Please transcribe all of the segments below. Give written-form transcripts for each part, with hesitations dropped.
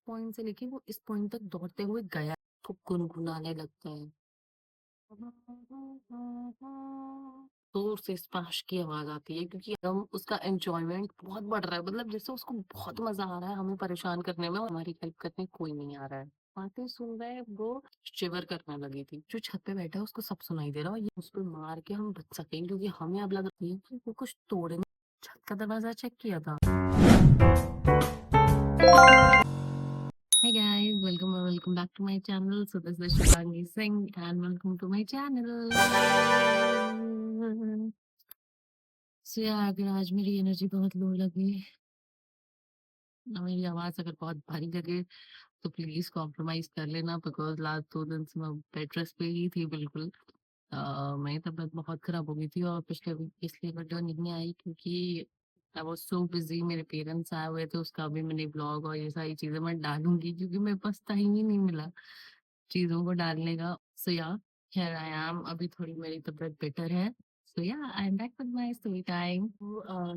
Point से लेके वो इस पॉइंट तक दौड़ते हुए गया, तो गुनगुनाने लगता है। जोर से स्पैश की आवाज आती है क्योंकि हम उसका एंजॉयमेंट बहुत बढ़ रहा है, मतलब जैसे उसको बहुत मजा आ रहा है हमें परेशान करने में और हमारी हेल्प करने कोई नहीं आ रहा है। बातें सुन रहे वो शिवर करने लगी थी। जो छत पे बैठा है उसको सब सुनाई दे रहा है, ये उस पे मार के हम बच सकें क्योंकि हमें अब लग रही है कि वो कुछ तोड़ने छत का दरवाजा चेक किया था। Hey guys, welcome back to my channel. So this is Shivangi Singh and welcome to my channel. So yeah, अगर आज मेरी एनर्जी बहुत लो लगी ना, मेरी आवाज अगर बहुत भारी लगे तो प्लीज कॉम्प्रोमाइज कर लेना बिकॉज लास्ट 2 दिन से मैं बेड रेस्ट पे ही थी बिल्कुल। मेरी तबीयत बहुत खराब हो गई थी और पिछले वीक इसलिए वीडियो नहीं आई क्योंकि आई वाज सो बिजी। मेरे पेरेंट्स आए हुए थे, उसका भी मैंने ब्लॉग और ये सारी चीजें मैं डालूंगी क्योंकि मेरे पास टाइम ही नहीं मिला चीज़ों को डालने का। सो या हियर आई एम, अभी थोड़ी मेरी तबीयत बेटर है। So yeah I am back with my story time.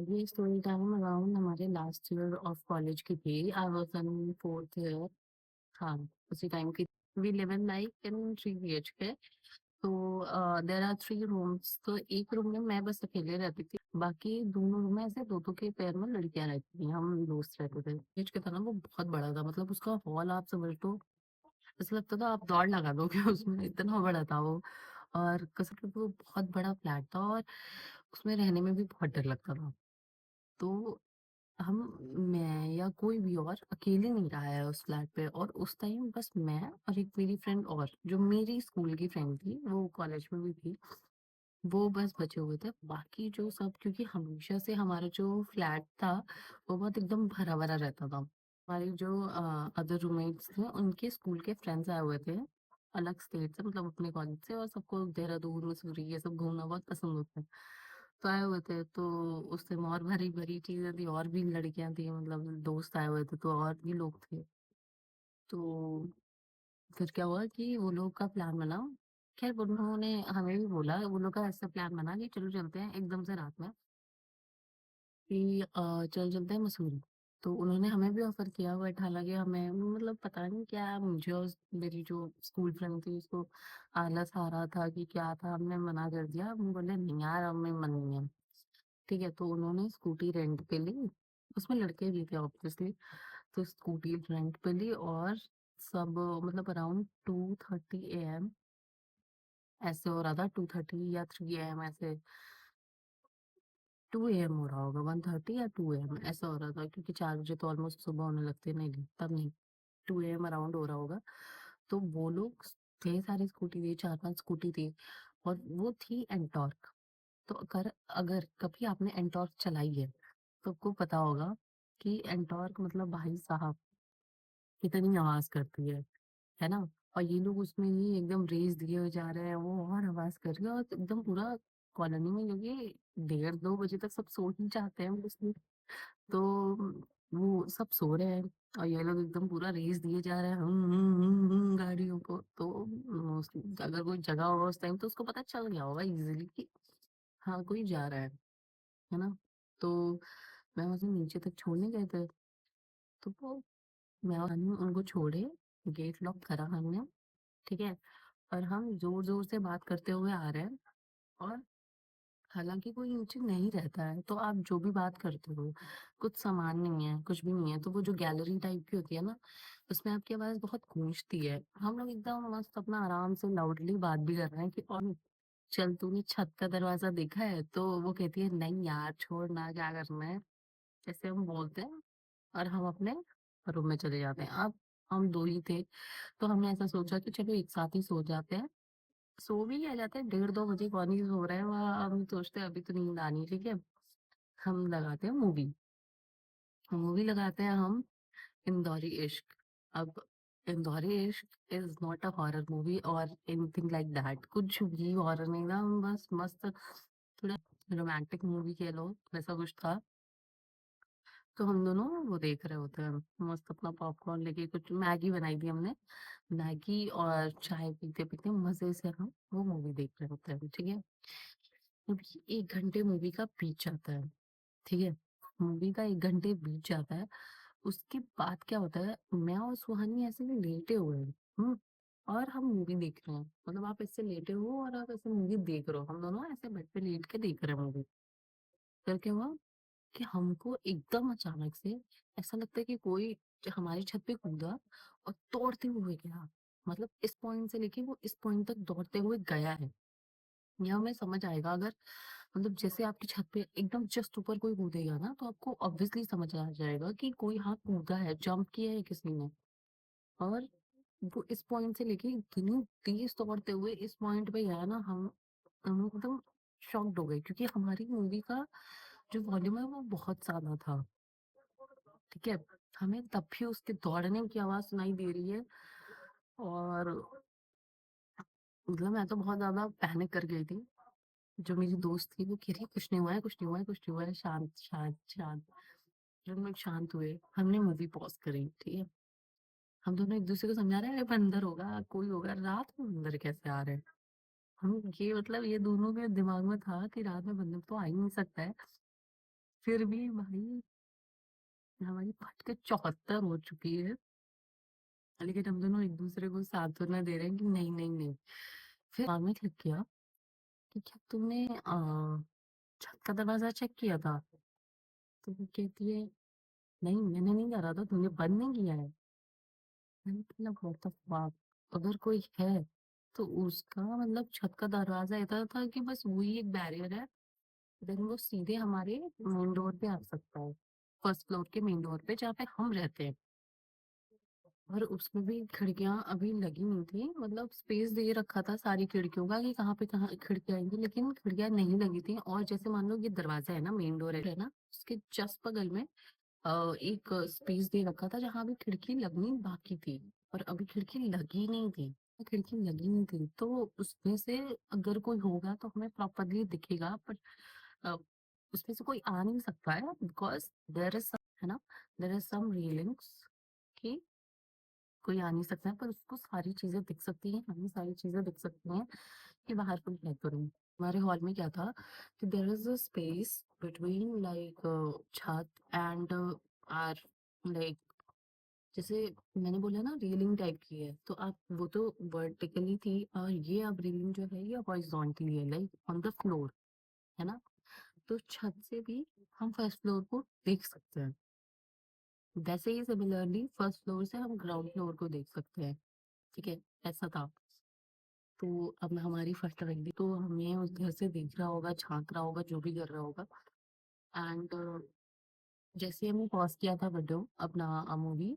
ये स्टोरी टाइम अराउंड हमारे लास्ट ईयर ऑफ कॉलेज की थी। I was in 4th year. हाँ, उसी टाइम की। We live in like in 3 BHK. तो देयर आर 3 रूम्स। तो एक रूम में मैं बस अकेले रहती थी, बाकी दोनों रूम में ऐसे दो के पेयर में लड़कियां रहती थी, हम दोस्त रहते थे। बीएचके था ना, वो बहुत बड़ा था, मतलब उसका हॉल आप समझ लो ऐसा लगता था आप दौड़ लगा दोगे उसमें, इतना बड़ा था वो। और कसम से वो बहुत बड़ा फ्लैट था और उसमें रहने में भी बहुत डर लगता था। तो हम मैं या कोई भी और अकेले नहीं रहा है उस फ्लैट पे। और उस टाइम बस मैं और एक मेरी फ्रेंड और जो मेरी स्कूल की फ्रेंड थी, वो कॉलेज में भी थी, वो बस बचे हुए थे। बाकी जो सब, क्योंकि हमेशा से हमारा जो फ्लैट था वो बहुत एकदम भरा भरा रहता था। हमारे जो अदर रूममेट्स थे उनके स्कूल के फ्रेंड्स आए हुए थे अलग स्टेट से, मतलब अपने कॉलेज से, और सबको देहरादून मसूरी ये सब घूमना बहुत पसंद होता है। तो आए हुए थे, तो उस टाइम और भरी भरी चीजें थी और भी लड़कियां थी, मतलब दोस्त आए हुए थे तो और भी लोग थे। तो फिर क्या हुआ कि वो लोग का प्लान बना। खैर उन्होंने हमें भी बोला, वो लोग का ऐसा प्लान बना कि चलो चलते हैं एकदम से रात में कि चल चलते हैं मसूरी। तो उन्होंने हमें भी ऑफर किया, बट हालांकि हमें मतलब पता नहीं क्या, मुझे और मेरी जो स्कूल फ्रेंड थी उसको आलस आ रहा था कि क्या था, हमने मना कर दिया। हम बोले नहीं यार, हमें मन नहीं है। ठीक है, तो उन्होंने स्कूटी रेंट पे ली। उसमें लड़के भी थे ऑब्वियसली। तो स्कूटी रेंट पे ली और सब, मतलब अराउंड 2:30 AM ऐसे हो रहा था, 2:30 या 3 AM ऐसे। 2 AM हो रहा होगा, 1:30 या 2 AM ऐसा हो रहा था क्योंकि 4 बजे तो ऑलमोस्ट सुबह होने लगते हैं। नहीं, तब नहीं, 2 AM अराउंड हो रहा होगा। तो वो लोग थे, सारी स्कूटी थी, 4-5 स्कूटी थी और वो थी एंटॉर्क। तो अगर अगर कभी आपने एंटॉर्क चलाई है तो आपको पता होगा कि एंटॉर्क मतलब भाई साहब कितनी आवाज करती है ना। और ये लोग उसमें ही एकदम रेस दिए हुए जा रहे हैं, वो और आवाज कर रही है और एकदम पूरा कॉलोनी में, क्योंकि 1:30-2 बजे तक सब सो ही जाते हैं मोस्टली। तो वो सब सो रहे हैं और ये लोग एकदम पूरा रेस दिए जा रहे हैं, गाड़ियों को। तो अगर कोई जगह होगा उस टाइम तो उसको पता चल गया होगा इजीली कि हाँ कोई जा रहा है ना। तो मैं उसे नीचे तक छोड़ने गए थे, तो वो मैं और अनु उनको छोड़े, गेट लॉक करा हमने। ठीक है, और हम जोर जोर से बात करते हुए आ रहे हैं और हालांकि कोई नीचे नहीं रहता है, तो आप जो भी बात करते हो, कुछ सामान नहीं है, कुछ भी नहीं है, तो वो जो गैलरी टाइप की होती है ना, उसमें आपकी आवाज बहुत गूंजती है। हम लोग एकदम मस्त अपना आराम से लाउडली बात भी कर रहे हैं कि और चल तूने छत का दरवाजा देखा है, तो वो कहती है नहीं यार छोड़ ना, क्या करना है, जैसे हम बोलते हैं और हम अपने रूम में चले जाते हैं। अब हम दो ही थे, तो हमने ऐसा सोचा कि चलो एक साथ ही सो जाते हैं। सो भी क्या जाते हैं, 1:30-2 बजे कौन ही सो रहा है वहाँ, हम सोचते हैं अभी तो नींद आनी है, ठीक है। हम लगाते हैं मूवी, मूवी लगाते हैं हम इंदौरी इश्क। अब इंदौरी इश्क is not a horror movie और एनीथिंग लाइक दैट, कुछ भी हॉरर नहीं था, हम बस मस्त थोड़ा रोमांटिक मूवी कह लो, वैसा कुछ था। तो हम दोनों वो देख रहे होते हैं मस्त अपना पॉपकॉर्न लेके, कुछ मैगी बनाई थी हमने, मैगी और चाय पीते पीते मजे से हम वो मूवी देख रहे होते हैं। ठीक है, अभी 1 घंटे मूवी का बीत जाता है। ठीक है, मूवी का 1 घंटे बीत जाता है उसके बाद क्या होता है, मैं और सुहानी ऐसे में लेटे हुए हैं, और हम मूवी देख रहे हैं। मतलब आप ऐसे लेटे हो और आप ऐसे मूवी देख रहे हो, हम दोनों ऐसे बेड पे लेट के देख रहे हैं मूवी। फिर क्या हुआ कि हमको एकदम अचानक से ऐसा लगता है कि कोई हमारी छत पे कूदा और दौड़ते हुए गया। मतलब इस पॉइंट से लेके वो इस पॉइंट तक दौड़ते हुए गया है। यहाँ हमें समझ आएगा अगर, मतलब जैसे आपकी छत पे एकदम जस्ट ऊपर कोई कूदेगा ना, तो आपको ऑब्वियसली समझ आ जाएगा कि कोई हाँ कूदा है, जंप किया है किसी ने। और वो इस पॉइंट से लेके इतनी तेज दौड़ते हुए इस पॉइंट पे गया ना, हम एकदम शॉक्ड हो गए, क्योंकि हमारी मूवी का जो वॉल्यूम है वो बहुत ज्यादा था। ठीक है, हमें तब भी उसके दौड़ने की आवाज सुनाई दे रही है। और मतलब मैं तो बहुत ज्यादा पैनिक कर गई थी। जो मेरी दोस्त थी वो कह रही कुछ नहीं हुआ है, कुछ नहीं हुआ है, कुछ नहीं हुआ है, शांत शांत शांत। जब हम लोग शांत हुए, हमने मूवी पॉज करी, ठीक है। हम दोनों एक दूसरे को समझा रहे हैं, अरे बंदर होगा, कोई होगा, रात में बंदर कैसे आ रहे हैं। हम ये मतलब ये दोनों के दिमाग में था कि रात में बंदर तो आ ही नहीं सकता है। फिर भी भाई हमारी फट के 74 हो चुकी है, लेकिन हम दोनों एक दूसरे को सांत्वना दे रहे हैं कि नहीं नहीं नहीं। फिर दिमाग में क्लिक किया कि क्या तुमने छत का दरवाजा चेक किया था? तो वो कहती है नहीं, मैंने नहीं करा था, तुमने बंद नहीं किया है। मैंने मतलब व्हाट द फक, अगर कोई है तो उसका मतलब छत का दरवाजा ऐसा था कि बस वही एक बैरियर है, देन वो सीधे हमारे मेन डोर पे आ सकता है, फर्स्ट फ्लोर के मेन डोर पे जहाँ पे हम रहते हैं। और उसमें भी खिड़कियां अभी लगी नहीं थी, मतलब स्पेस दे रखा था सारी खिड़कियों का कि कहाँ पे कहाँ खिड़कियां आएंगी, लेकिन खिड़कियां नहीं लगी थी। और जैसे मान लो ये दरवाजा है ना, मेन डोर है ना, उसके जस्ट बगल में एक स्पेस दे रखा था जहाँ अभी खिड़की लगनी बाकी थी, और अभी खिड़की लगी नहीं थी। खिड़की लगी नहीं थी तो उसमें से अगर कोई होगा तो हमें प्रॉपरली दिखेगा, बट उसमें से कोई आ नहीं सकता है, बिकॉज देर इज, है ना, देर इज सम रेलिंग्स की कोई आ नहीं सकता है, पर उसको सारी चीजें दिख सकती हैं, हमें सारी चीजें दिख सकती हैं कि बाहर कोई है तो नहीं। हमारे हॉल में क्या था कि there is a space between like छत एंड आर, लाइक जैसे मैंने बोला ना रेलिंग टाइप की है, तो आप वो तो वर्टिकली थी, और ये अब रेलिंग जो है ये हॉरिजॉन्टली है, लाइक ऑन द फ्लोर, है ना। तो छत से भी हम फर्स्ट फ्लोर को देख सकते हैं। वैसे ही सिमिलरली फर्स्ट फ्लोर से हम ग्राउंड फ्लोर को देख सकते हैं। ठीक है, ऐसा था। तो अब हमारी फर्स्ट रही तो हमें उस घर से देख रहा होगा, झांक रहा होगा, जो भी कर रहा होगा। एंड जैसे हमने पॉज किया था वीडियो अपना मूवी,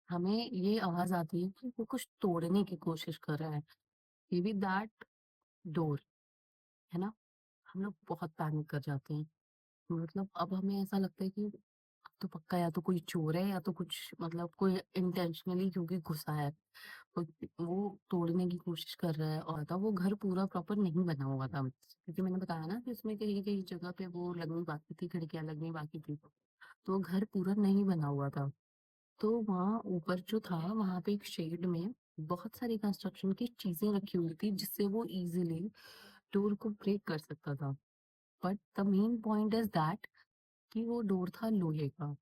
हमें ये आवाज आती है कि वो कुछ तोड़ने की कोशिश कर रहा है, मे बी दैट डोर, है ना। हम लोग बहुत पैनिक कर जाते हैं। मतलब अब हमें ऐसा लगता है कि अब तो पक्का या तो कोई चोर है या तो कुछ, मतलब कोई इंटेंशनली क्योंकि घुसा है, वो तोड़ने की कोशिश कर रहा है। और था वो घर पूरा प्रॉपर नहीं बना हुआ था, क्योंकि मैंने बताया ना कि उसमें कहीं कहीं जगह पे वो लगनी बाकी थी, खिड़कियां लगनी बाकी थी, तो वो घर पूरा नहीं बना हुआ था। तो वहाँ ऊपर जो था वहां पे एक शेड में बहुत सारी कंस्ट्रक्शन की चीजें रखी हुई थी, जिससे वो इजीली डोर को ब्रेक कर सकता था। But the main point is that कि वो डोर था लोहे का,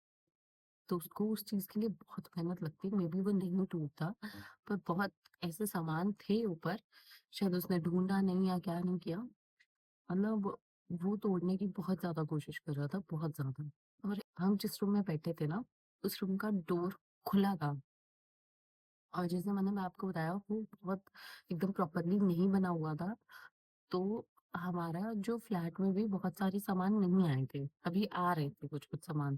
तो उसको उस चीज के लिए बहुत मेहनत लगती है, मे बी वो नहीं टूटता। पर बहुत ऐसे सामान थे ऊपर, शायद उसने ढूंढा नहीं या क्या नहीं किया, मतलब वो तोड़ने की बहुत ज्यादा कोशिश कर रहा था, बहुत ज्यादा। और हम जिस रूम में बैठे थे ना, उस रूम का डोर खुला था, और जैसे मैंने मैं आपको बताया वो बहुत एकदम प्रॉपरली नहीं बना हुआ था। तो हमारा जो फ्लैट में भी बहुत सारे सामान नहीं आए थे, अभी आ रहे थे कुछ कुछ सामान।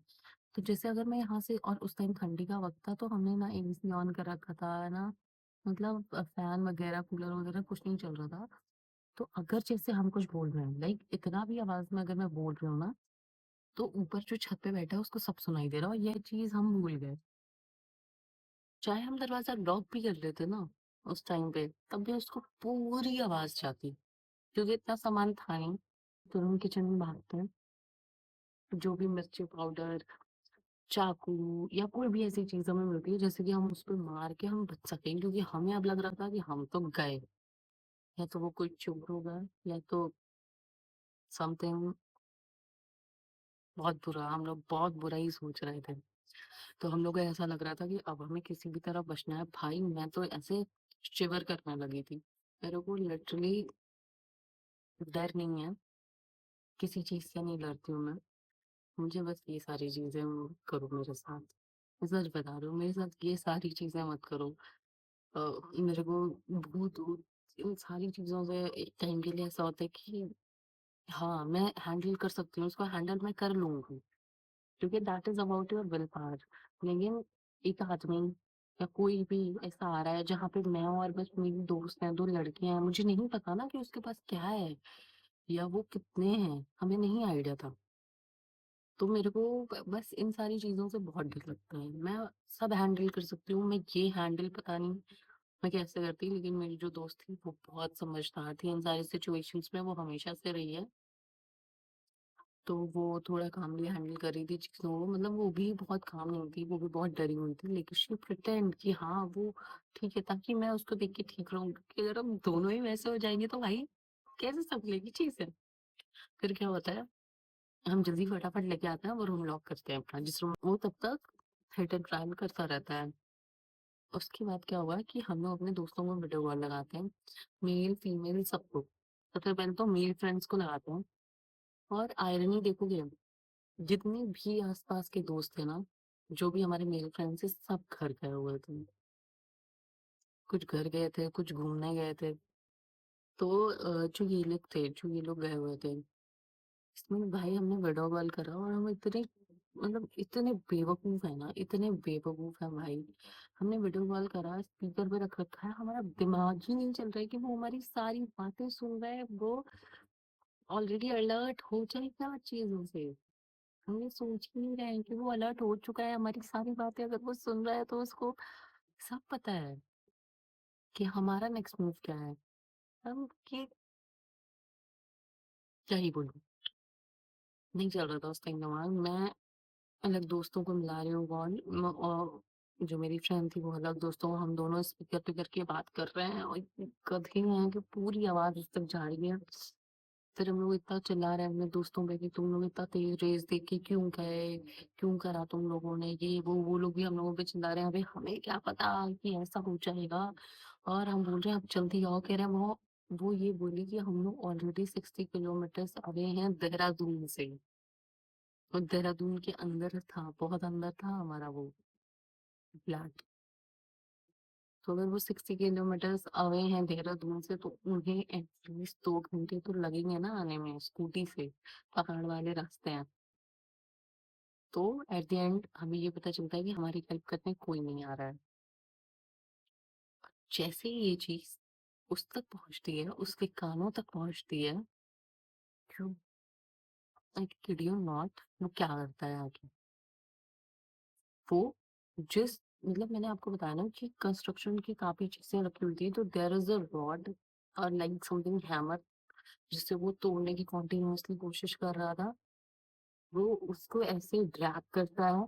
तो जैसे अगर मैं यहाँ से, और उस टाइम ठंडी का वक्त था, तो हमने ना एसी ऑन कर रखा था ना, मतलब फैन वगैरह कूलर वगैरह कुछ नहीं चल रहा था। तो अगर जैसे हम कुछ बोल रहे हैं, लाइक इतना भी आवाज में अगर मैं बोल रही हूँ ना, तो ऊपर जो छत पे बैठा है उसको सब सुनाई दे रहा है, और यह चीज हम भूल गए। चाहे हम दरवाजा लॉक भी कर लेते ना उस टाइम पे, तब भी उसको पूरी आवाज जाती, क्योंकि इतना सामान था नहीं। तुरंत किचन में भागते हैं, जो भी मिर्ची पाउडर, चाकू या कोई भी ऐसी चीज हमें मिलती है जैसे कि हम उस पर मार के हम बच सकें, क्योंकि हमें अब लग रहा था कि हम तो गए, या तो वो कोई चोर होगा या तो समथिंग बहुत बुरा, हम लोग बहुत बुरा ही सोच रहे थे। तो हम लोग को ऐसा लग रहा था कि अब हमें किसी भी तरह बचना है। भाई मैं तो ऐसे शिवर करने लगी थी। मेरे को लिटरली डर नहीं है, किसी चीज़ से नहीं डरती हूँ मैं। मुझे बस ये सारी चीज़ें करो मेरे साथ। मैं सच बता रही हूँ, मेरे साथ ये सारी चीज़ें मत करो। मेरे को भूत-वूत इन सारी चीज़ों से एक टाइम के लिए ऐसा होता है कि हाँ, मैं हैंडल कर सकती हूँ, उसको हैंडल मैं कर लूँगी। क्योंकि that is about your will power. लेकिन एक आदमी या कोई भी ऐसा आ रहा है जहाँ पे मैं और बस मेरी दोस्त हैं, 2 लड़कियाँ हैं, मुझे नहीं पता ना कि उसके पास क्या है या वो कितने हैं, हमें नहीं आइडिया था। तो मेरे को बस इन सारी चीज़ों से बहुत डर लगता है। मैं सब हैंडल कर सकती हूँ, मैं ये हैंडल पता नहीं मैं कैसे करती, लेकिन मेरी जो दोस्त थी वो बहुत समझदार थी इन सारी सिचुएशंस में, वो हमेशा से रही है। तो वो थोड़ा कामली हैंडल कर रही थी चीज़ों को, मतलब वो भी बहुत काम नहीं थी, वो भी बहुत डरी हुई थी, लेकिन शी प्रिटेंड कि हाँ वो ठीक है, ताकि मैं उसको देख के ठीक रहूँ, क्योंकि अगर हम दोनों ही वैसे हो जाएंगे तो भाई कैसे संभलेगी चीज़ें। फिर क्या होता है, हम जल्दी फटाफट लेके आते हैं और रूम लॉक करते हैं अपना, जिस रूम वो तब तक हिट एंड ट्रायल करता रहता है। उसके बाद क्या हुआ कि हम लोग अपने दोस्तों को वीडियो कॉल लगाते हैं, मेल फीमेल सबको। सबसे पहले तो मेल फ्रेंड्स को लगाते हैं, और आयरनी देखोगे, जितने भी आस-पास के दोस्त थे ना, जो भी हमारे मेल फ्रेंड्स थे, सब घर गए हुए थे। कुछ घर गए थे, कुछ घूमने गए थे। तो जो ये लोग गए हुए थे, इसमें भाई हमने वीडियो कॉल करा और हम इतने मतलब इतने बेवकूफ़ हैं ना, इतने बेवकूफ़ हैं भाई। हमने वीडियो कॉल करा, स्पीकर पे रख रखा है, हमारा दिमाग ही नहीं चल रहा है कि वो हमारी सारी बातें सुन रहा है, वो ऑलरेडी अलर्ट हो जाएगा चीज़ों से। हम ये सोच ही नहीं रहे हैं कि वो अलर्ट हो चुका है, हमारी सारी बातें अगर वो सुन रहा है तो उसको सब पता है कि हमारा नेक्स्ट मूव क्या है। हम कि क्या ही बोलूँ, नहीं चल रहा था उस टाइम दिमाग। मैं अलग दोस्तों को मिला रही हूँ कॉल, और जो मेरी फ्रेंड थी वो अलग दोस्तों को, हम दोनों स्पीकर पे करके बात कर रहे हैं और इतने गधे हैं कि पूरी आवाज़ उस तक जा रही है। फिर हम लोग इतना चिल्ला रहे हैं अपने दोस्तों पे कि तुम लोग इतना तेज रेस देख के क्यों गए, क्यों करा तुम लोगों ने ये वो लोग भी हम लोगों पे चिल्ला रहे हैं, अबे हमें क्या पता कि ऐसा हो जाएगा। और हम बोल रहे हैं अब जल्दी आओ, कह रहे हैं वो ये बोली कि हम लोग ऑलरेडी 60 किलोमीटर अवे हैं देहरादून से, और देहरादून के अंदर था, बहुत अंदर था हमारा वो फ्लैट। तो अगर वो 60 किलोमीटर अवे हैं देहरादून से, तो उन्हें एटलीस्ट 2 घंटे तो लगेंगे ना आने में स्कूटी से, पहाड़ वाले रास्ते हैं। तो एट द एंड हमें ये पता चलता है कि हमारी हेल्प करने कोई नहीं आ रहा है। जैसे ही ये चीज उस तक पहुंचती है, उसके कानों तक पहुंचती है, क्यों, आई किड यू नॉट, वो क्या करता है आगे, वो जिस मतलब मैंने आपको बताया ना कि कंस्ट्रक्शन की काफी चीजें रखी हुई थी, तो देयर इज अ रॉड और लाइक समथिंग हैमर, जिससे वो तोड़ने की कॉन्टिन्यूअसली कोशिश कर रहा था। वो उसको ऐसे ड्रैग करता है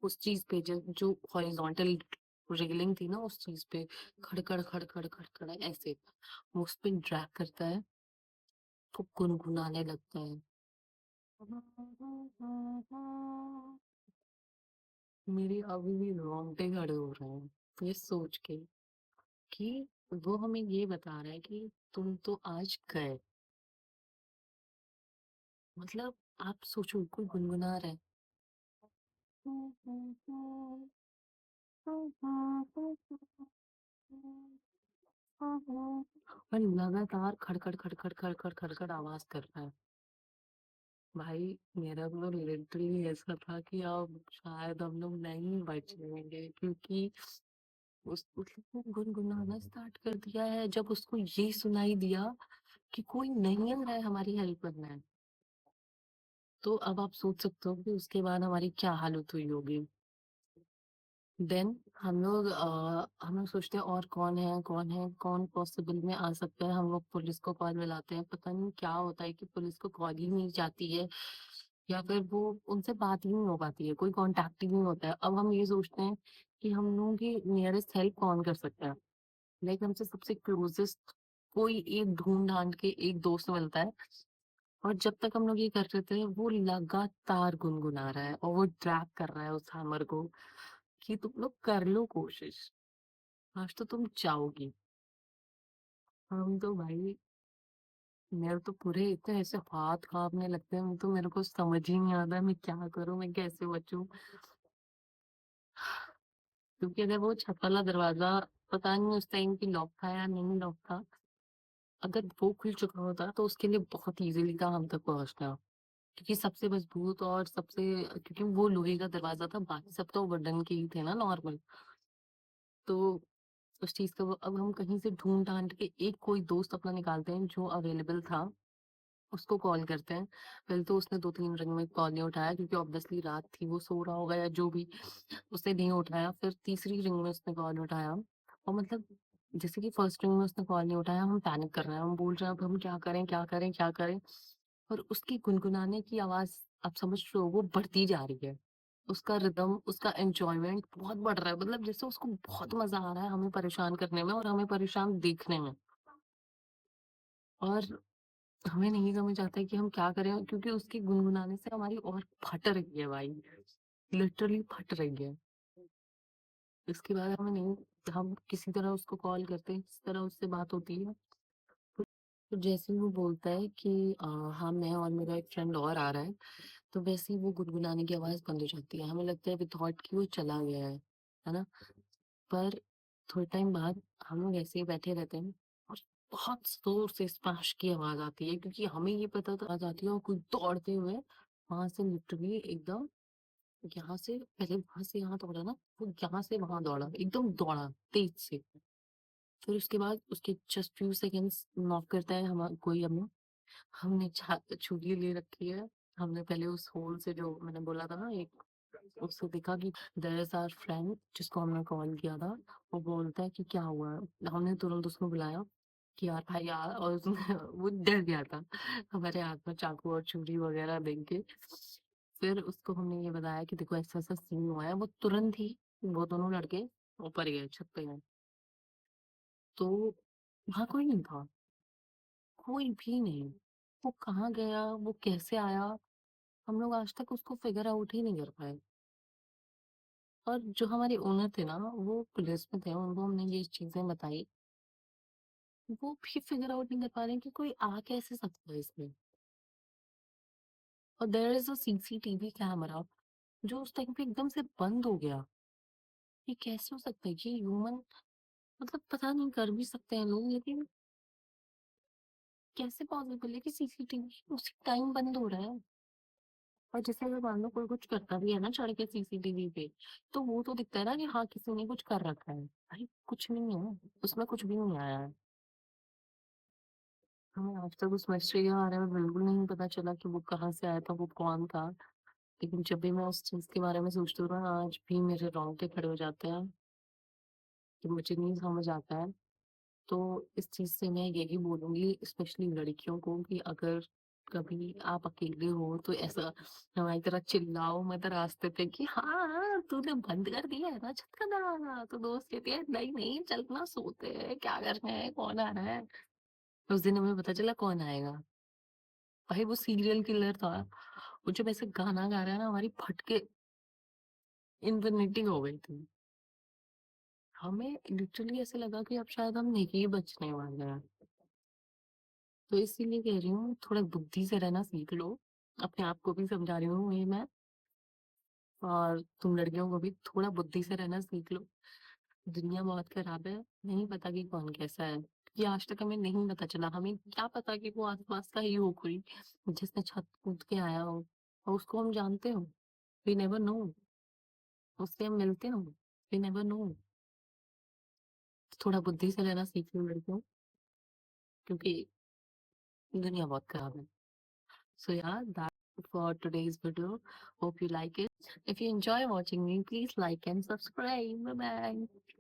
उस चीज पे, जो हॉरिजॉन्टल रेलिंग थी ना, उस चीज पे खड़खड़ खड़खड़ खड़खड़ ऐसे वो उस पे ड्रैग करता है, तो गुनगुनाने लगता है। मेरी अभी भी रोंगटे खड़े हो रहे हैं ये सोच के कि वो हमें ये बता रहा है कि तुम तो आज गए, मतलब आप सोचो कोई गुनगुना रहा है और लगातार खड़खड़ खड़खड़ खड़खड़ खड़खड़ आवाज कर रहा है। भाई मेरा तो लिटरली ऐसा था कि अब शायद हम लोग नहीं बचेंगे, क्योंकि उस मतलब वो गुनगुनाना स्टार्ट कर दिया है जब उसको ये सुनाई दिया कि कोई नहीं आ रहा है हमारी हेल्प करने। तो अब आप सोच सकते हो कि उसके बाद हमारी क्या हालत हुई होगी। देन हम लोग सोचते हैं और कौन पॉसिबल में आ सकता है, हम लोग पुलिस को कॉल मिलाते हैं, पता नहीं क्या होता है कि पुलिस को कॉल ही नहीं जाती है, या फिर वो उनसे बात ही नहीं हो पाती है, कोई कांटेक्ट ही नहीं होता है। अब हम ये सोचते हैं कि हम लोगों की नियरेस्ट हेल्प कौन कर सकता है, लाइक हमसे सबसे क्लोजेस्ट कोई एक ढूंढ ढांड के एक दोस्त मिलता है और जब तक हम लोग ये कर रहे थे, वो लगातार गुनगुना रहा है और वो ड्रैग कर रहा है उस हैमर को कि तुम लोग कर लो कोशिश, आज तो तुम जाओगी। हम तो भाई, मेरे तो पूरे इतने ऐसे हाथ कांपने लगते हैं, तो मेरे को समझ ही नहीं आता मैं क्या करूं, मैं कैसे बचूं। क्योंकि अगर वो छत वाला दरवाजा, पता नहीं उस टाइम की लॉक था या नहीं लॉक था, अगर वो खुल चुका होता तो उसके लिए बहुत इजीली था हम तक पहुंचना। क्योंकि सबसे मजबूत और सबसे, क्योंकि वो लोहे का दरवाजा था, बाकी सब तो वुडन के ही थे ना नॉर्मल। तो उस चीज का अब हम कहीं से ढूंढ ढांड के एक कोई दोस्त अपना निकालते हैं जो अवेलेबल था, उसको कॉल करते हैं। पहले तो उसने 2-3 रिंग में कॉल नहीं उठाया, क्योंकि ऑब्वियसली रात थी, वो सो रहा होगा या जो भी, उसने नहीं उठाया। फिर तीसरी रिंग में उसने कॉल उठाया, और मतलब जैसे कि फर्स्ट रिंग में उसने कॉल नहीं उठाया, हम पैनिक कर रहे हैं, हम बोल रहे हैं अब हम क्या करें क्या करें क्या करें। और उसकी गुनगुनाने की आवाज, आप समझ रहे हो, वो बढ़ती जा रही है। उसका रिदम, उसका एंजॉयमेंट बहुत बढ़ रहा है, मतलब जैसे उसको बहुत मजा आ रहा है हमें परेशान करने में और हमें परेशान देखने में। और हमें नहीं समझ आता है कि हम क्या करें, क्योंकि उसके गुनगुनाने से हमारी और फट रही है भाई, लिटरली फट रही है। इसके बाद हमें नहीं, हम किसी तरह उसको कॉल करते हैं, किसी तरह उससे बात होती है। तो जैसे ही वो बोलता है कि हाँ मैं और मेरा एक फ्रेंड और आ रहा है, तो वैसे ही वो गुनगुनाने की आवाज बंद हो जाती है। हमें लगता है विथॉट कि वो चला गया है ना। पर थोड़े टाइम बाद हम लोग ऐसे ही बैठे रहते हैं, और बहुत जोर से स्मैश की आवाज आती है, क्योंकि हमें ये पता था आवाज आती है, और कोई दौड़ते हुए वहां से लिटरली एकदम, यहाँ से पहले वहां से यहाँ दौड़ा ना, वो यहाँ से वहां दौड़ा, एकदम दौड़ा तेज से। फिर उसके बाद उसके जस्ट फ्यू सेकेंड्स नॉक करता है हम कोई, हमें, हमने छुरी ले रखी है। हमने पहले उस होल से, जो मैंने बोला था ना एक, उससे देखा कि देयर इज आवर फ्रेंड जिसको हमने कॉल किया था। वो बोलता है कि क्या हुआ है। हमने तुरंत उसको बुलाया कि यार भाई यार, और उसने वो डर गया था हमारे हाथ में चाकू और छुरी वगैरह देख के। फिर उसको हमने ये बताया कि देखो ऐसा ऐसा सीन हुआ है। वो तुरंत ही, वो दोनों लड़के ऊपर गए, छत पे गए। तो वहां कोई नहीं था, कोई भी नहीं। वो कहाँ गया, वो कैसे आया, हम लोग आज तक उसको फिगर आउट ही नहीं कर पाए। और जो हमारे ओनर थे ना, वो पुलिस में थे, उनको हमने ये चीजें बताई, वो भी फिगर आउट नहीं कर पा रहे हैं कि कोई आ कैसे सकता है इसमें। और there is a CCTV camera जो उस टाइम पे एकदम से बंद हो गया। ये कैसे हो सकता है कि ह्यूमन, मतलब पता नहीं, कर भी सकते हैं लोग, लेकिन कैसे पॉसिबल है कि सीसीटीवी उसी टाइम बंद हो रहा है। और जैसे अगर मान लो कोई कुछ करता भी है ना चढ़ के सीसीटीवी पे, तो वो तो दिखता है ना कि हाँ किसी ने कुछ कर रखा है। भाई कुछ नहीं है, उसमें कुछ भी नहीं आया है। हमें आज तक उस मिस्ट्री के बारे में बिल्कुल नहीं पता चला कि वो कहाँ से आया था, वो कौन था। लेकिन जब भी मैं उस चीज के बारे में सोचती हूँ ना, आज भी मेरे रोंगटे खड़े हो जाते हैं कि मुझे नहीं समझ आता है। तो इस चीज से मैं यही बोलूंगी स्पेशली लड़कियों को कि अगर कभी आप अकेले हो तो ऐसा हमारी तरह चिल्लाओ मत रास्ते पे कि हाँ हाँ तूने बंद कर दिया है ना छत का दरवाजा। तो दोस्त कहती है नहीं नहीं चलना, सोते हैं, क्या करना है, कौन आ रहा है। उस दिन हमें पता चला कौन आएगा। भाई वो सीरियल किलर था। वो जब ऐसे गाना गा रहा है ना, हमारी फटके इन्फिनिटी हो गई थी। हमें लिटरली ऐसे लगा कि अब शायद हम नहीं बचने वाले हैं। तो इसीलिए कह रही हूँ थोड़ा बुद्धि से रहना सीख लो। अपने आप को भी समझा रही हूँ ये मैं, और तुम लड़कियों को भी थोड़ा बुद्धि से रहना सीख लो। दुनिया बहुत खराब है, नहीं पता कि कौन कैसा है। ये आज तक हमें नहीं पता चला, हमें क्या पता कि वो आसपास का ही हो कोई जिसने छत कूद के आया हो और उसको हम जानते हो। वी नेवर नो, उससे हम मिलते हो। We never know. थोड़ा बुद्धि से रहना सीख लो लड़कियों, क्योंकि दुनिया बहुत खराब है। So yeah, that's for today's video. Hope you like it. If you enjoy watching me, please like and subscribe. Bye bye.